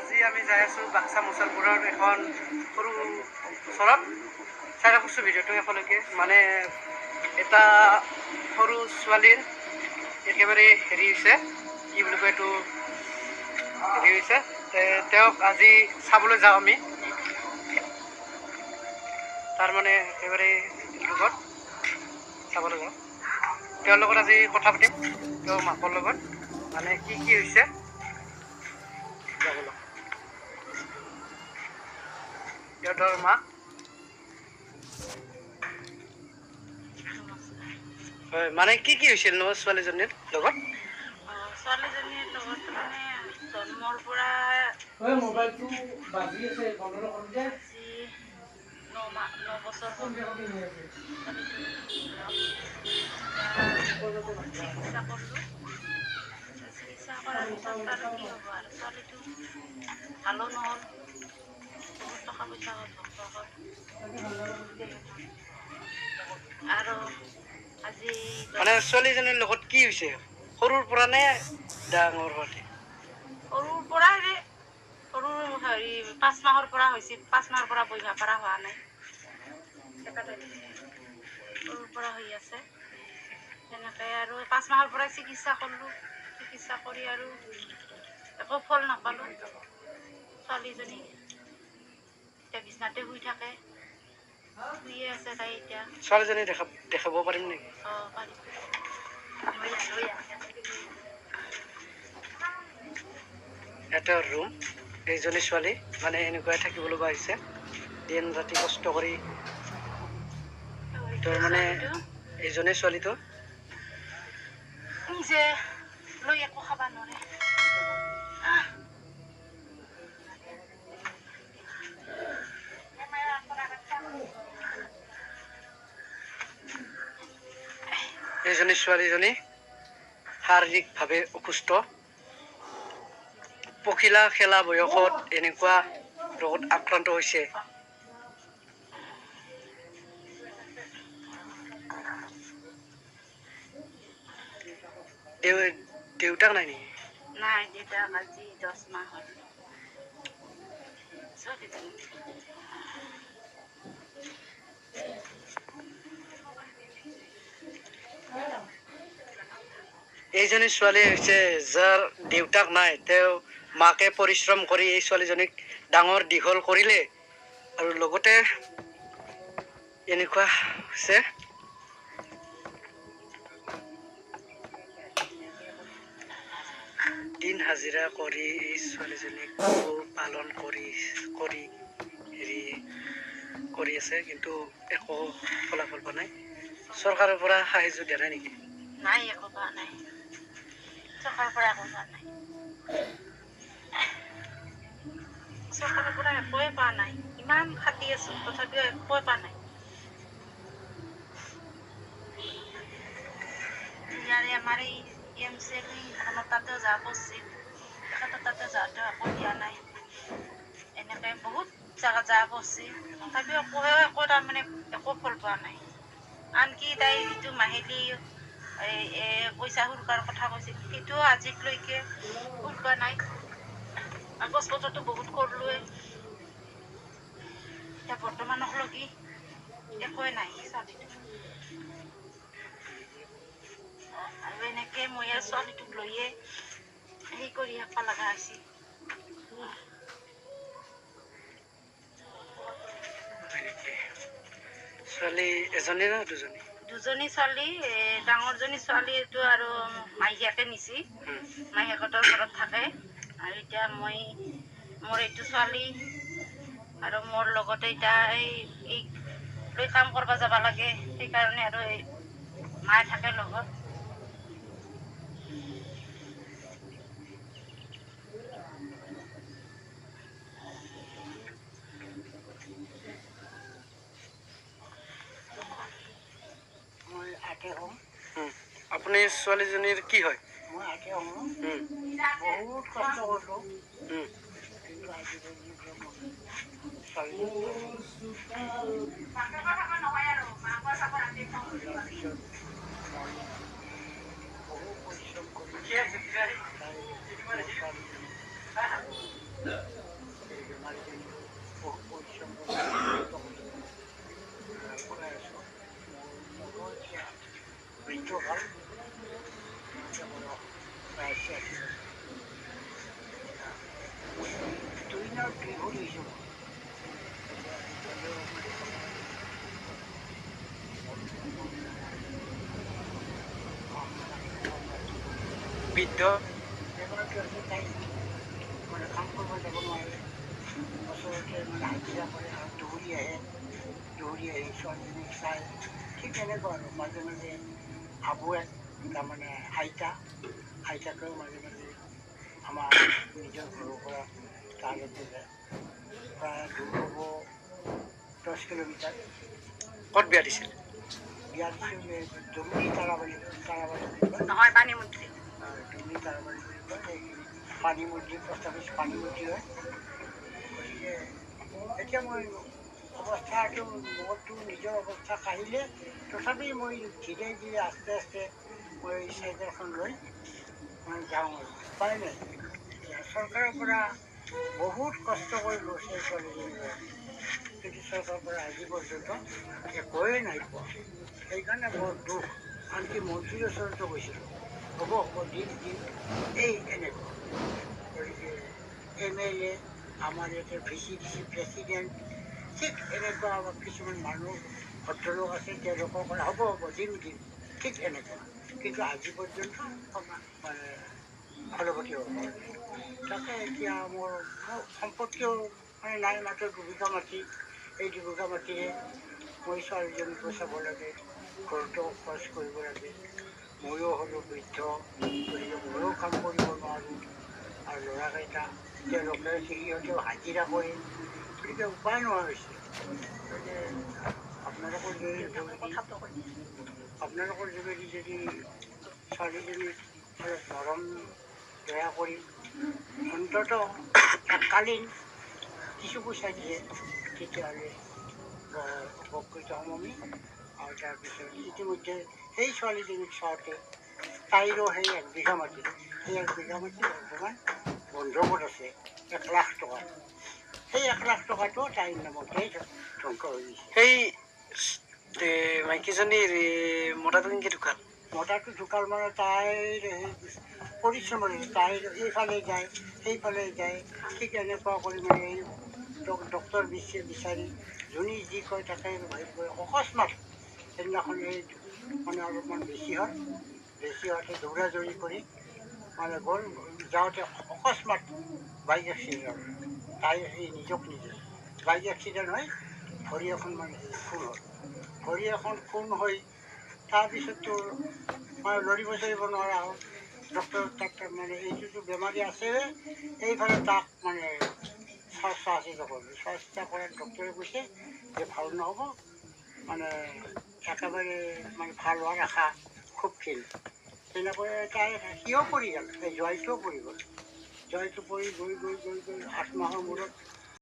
আজি আমি যাই আছোঁ বাক্সা মুছলপুৰৰ এখন সৰু ওচৰত চাই ৰাখিছোঁ ভিডিঅ'টো শেষলৈকে। মানে এটা সৰু ছোৱালীৰ একেবাৰে হেৰি হৈছে, কি বুলি কয় এইটো, হেৰি হৈছে। তেওঁক আজি চাবলৈ যাওঁ আমি, তাৰ মানে একেবাৰে লগত চাবলৈ যাওঁ। তেওঁৰ লগত আজি কথা পাতিম, তেওঁৰ মাকৰ লগত, মানে কি হৈছে যাবলৈ। সিহঁতৰ মা হয়, মানে কি হৈছিল ন ছোৱালীজনীৰ লগত? ছোৱালীজনীৰ লগত মানে জন্মৰ পৰা মোবাইলটো বাজি আছে, বন্ধ নকৰো যে। 9 বছৰ হ'ল। চিকিৎসা কৰিলোঁ, চিকিৎসা কৰাৰ পিছত আৰু কি হ'ব আৰু, ছোৱালীটো ভালো নহ'ল, বহুত টকা পইচা ধ্বংস হ'ল। আৰু আজি মানে ছোৱালীজনীৰ লগত কি হৈছে, সৰুৰ পৰা নে ডাঙৰ হোৱাতে? সৰুৰ পৰা সৰু হেৰি 5 মাহৰ পৰা হৈছে, 5 মাহৰ পৰা বহিব পৰা হোৱা নাই, সৰুৰ পৰা হৈ আছে তেনেকৈ। আৰু 5 মাহৰ পৰাই চিকিৎসা কৰিলোঁ, চিকিৎসা কৰি আৰু একো ফল নাপালোঁ। ছোৱালীজনী এতিয়া বিছনাতে শুই থাকে, শুইয়ে আছে তাই এতিয়া। ছোৱালীজনী দেখাব পাৰিম নেকি? অঁ, পাৰিম। এটা ৰুম, এইজনী ছোৱালী মানে এনেকুৱাই থাকিব লগা হৈছে, দিন ৰাতি কষ্ট কৰি। তোৰ মানে এইজনী ছোৱালীটো নিজে লৈ একো খাব নোৱাৰে। এইজনী ছোৱালীজনী শাৰীৰিকভাৱে অসুস্থ, পখিলা খেলা বয়সত এনেকুৱা ৰোগত আক্ৰান্ত হৈছে। দেউতাক নাই নেকি? নাই, দেউতাক আজি 10 মাহ হ'ল। এইজনী ছোৱালী হৈছে যাৰ দেউতাক নাই, তেওঁ মাকে পৰিশ্ৰম কৰি এই ছোৱালীজনীক ডাঙৰ দীঘল কৰিলে, আৰু লগতে এনেকুৱা হৈছে। দিন হাজিৰা কৰি এই ছোৱালীজনীক পালন কৰি কৰি আছে, কিন্তু একো ফলাফল পোৱা নাই। চৰকাৰৰ পৰা সাহায্য দিয়া নাই নেকি? নাই, একো পোৱা নাই, চৰকাৰৰ পৰা একো পোৱা নাই। চৰকাৰৰ পৰা একোৱে পোৱা নাই, ইমান খাটি আছো তথাপিও একোৱে পোৱা নাই। ইয়াৰে আমাৰ এই তাতেও যাব পাৰিছিল, তাতে যাওঁতেও একো দিয়া নাই। এনেকে বহুত জাগাত যাব পাৰিছে, তথাপিও একো তাৰমানে একো ফল পোৱা নাই। আনকি তাই যিটো মাহিলী পইচা শুল্কৰ কথা কৈছিল, সেইটোও আজিলৈকে ওলোৱা নাই। কাগজ পত্ৰটো বহুত কৰিলোৱে, এতিয়া বৰ্তমানকলৈকে একোৱে নাই ছোৱালীটো। আৰু এনেকে মই আৰু ছোৱালীটোক লৈয়ে হেৰি কৰি থাকিব লগা হৈছে। ছোৱালী এজনী না দুজনী? দুজনী ছোৱালী। ডাঙৰজনী ছোৱালী এইটো আৰু মাহীয়েকে নিছি, মাহীয়েকহঁতৰ ঘৰত থাকে। আৰু এতিয়া মোৰ এইটো ছোৱালী আৰু মোৰ লগতে এতিয়া এই লৈ কাম কৰিব যাব লাগে, সেইকাৰণে আৰু এই মায়ে থাকে লগত। আপুনি ছোৱালীজনীৰ কি হয়? মই আইতা হওঁ। বহুত কষ্ট কৰিলোঁ, কিন্তু আজিলৈকে তাৰপিছত মই বহু পৰিশ্ৰম কৰি তাই মোৰ ছোৱালীজনী আৰু ভুল হৈছোঁ বৃদ্ধ এগৰাকী আছে তাই মানে কাম কৰিব যাব নোৱাৰে ওচৰতে মানে হাজিৰা কৰে আৰু দৌৰি আহি ছোৱালীজনীক চাই ঠিক তেনেকুৱা আৰু মাজে মাজে আবুৱেক তাৰমানে আইতাকেও মাজে মাজে আমাৰ নিজৰ ঘৰৰ পৰা তালৈকে যায় প্ৰায় দূৰ হ'ব 10 কিলোমিটাৰ ক'ত বিয়া দিছিল বিয়া দিছোঁ ডুমনি তাৰাবাৰী বুলি কয় নহয় পানীমুদ্ৰি ডুমনি তাৰাবাৰী বুলি কয় সেইখিনি পানীমুদ্ৰি পোষ্ট অফিচ পানীমুদ্ৰি হয় গতিকে এতিয়া মই অৱস্থাটো মোৰতো নিজৰ অৱস্থা কাঢ়িলে তথাপি মই ধীৰে ধীৰে আস্তে আস্তে মই চাইকেলখন লৈ মই যাওঁ আৰু উপায় নাই এতিয়া চৰকাৰৰ পৰা বহুত কষ্ট কৰিলোঁ সেই ছোৱালীজনীৰ কিন্তু চৰকাৰৰ পৰা আজি পৰ্যন্ত একোৱেই নাই পোৱা সেইকাৰণে বৰ দুখ আনকি মন্ত্ৰীৰ ওচৰতো গৈছিলোঁ হ'ব দিম এই এনেকুৱা গতিকে MLA আমাৰ ইয়াতে VCDC প্ৰেচিডেণ্ট ঠিক এনেকুৱা কিছুমান মানুহ ভদ্ৰলোক আছে তেওঁলোকৰ পৰা হ'ব দিম ঠিক এনেকুৱা কিন্তু আজি পৰ্যন্ত মানে ফলৱতী হ'ব পৰা নাই তাকে এতিয়া মোৰ সম্পত্তিও মানে নাই মাত্ৰ 2 বিঘা মাটি এই 2 বিঘা মাটিৰে মই ছোৱালীজনীকো চাব লাগে ঘৰটো খৰচ কৰিব লাগে ময়ো হ'লোঁ বৃদ্ধ গতিকে ময়ো কাম কৰিব নোৱাৰোঁ আৰু ল'ৰাকেইটা তেওঁলোকে সিহঁতেও হাজিৰা কৰে গতিকে উপায় নোহোৱা হৈছে গতিকে আপোনালোকৰ যোগেদি যদি ছোৱালীজনীক অলপ মৰম দয়া কৰি অন্তত এককালীন কিছু পইচা দিয়ে তেতিয়াহ'লে বৰ উপকৃত হ'ম আমি আৰু তাৰপিছত ইতিমধ্যে সেই ছোৱালীজনীক চাওঁতে তাইৰো সেই 1 বিঘা মাটি সেই 1 বিঘা মাটি বৰ্তমান বন্ধকত আছে 1 লাখ টকা সেই 1 লাখ টকাটো তাইৰ নামতেই ধ্বংস হৈ গৈছে সেই মাইকীজনীৰ মতাটো কেনেকৈ ঢুকাল মতাটো ঢুকাল মানে তাইৰ পৰিশ্ৰমৰে তাইৰ এইফালে যায় সেইফালে যায় ঠিক এনেকুৱা কৰি মানে এই ডক্তৰ বিচাৰি যোনে যি কয় তাকে অকস্মাত সেইদিনাখন এই মানে অলপমান বেছি হোৱাতে দৌৰা দৌৰি কৰি মানে গ'ল যাওঁতে অকস্মাত বাইক এক্সিডেণ্ট হ'ল তাই সেই নিজে বাইক এক্সিডেণ্ট হৈ ভৰি এখন মানে খুন হ'ল ভৰি এখন খুন হৈ তাৰপিছততো মানে লৰিব চৰিব নোৱাৰা হ'ল ডক্টৰ তাক মানে এইটোতো বেমাৰী আছে এইফালে তাক মানে চোৱা চিতা কৰিলোঁ চোৱা চিতা কৰাত ডক্টৰে কৈছে যে ভাল নহ'ব মানে একেবাৰে মানে ভাল হোৱাৰ আশা খুব ক্ষীণ তেনেকৈ তাই সিও পৰি গ'ল এই জয়টোও পৰি গ'ল জয়টো পৰি গৈ 8 মাহৰ মূৰত